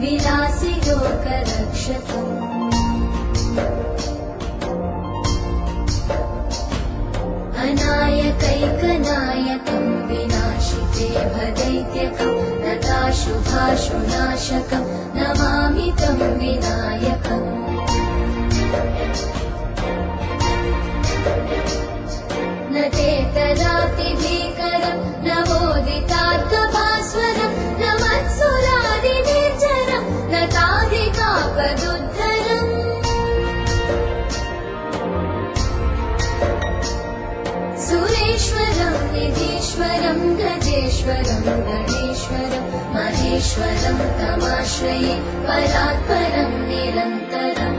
विलासि लोकरक्षकम् अनायकैकनायकम् विनाशिते भदैत्यकम् नताशुभाशुनाशकम् नमामि तं विनायकम् न तेतरातिभीकरम् नवोदितार्थभास्वरम् न मत्सुरादिनिर्जरम् न ताधिकापदुद्धरम् सुरेश्वरम् निधीश्वरम् गजेश्वरम् गणेश्वरम् महेश्वरम् तमाश्रये परात्परम् निरन्तरम्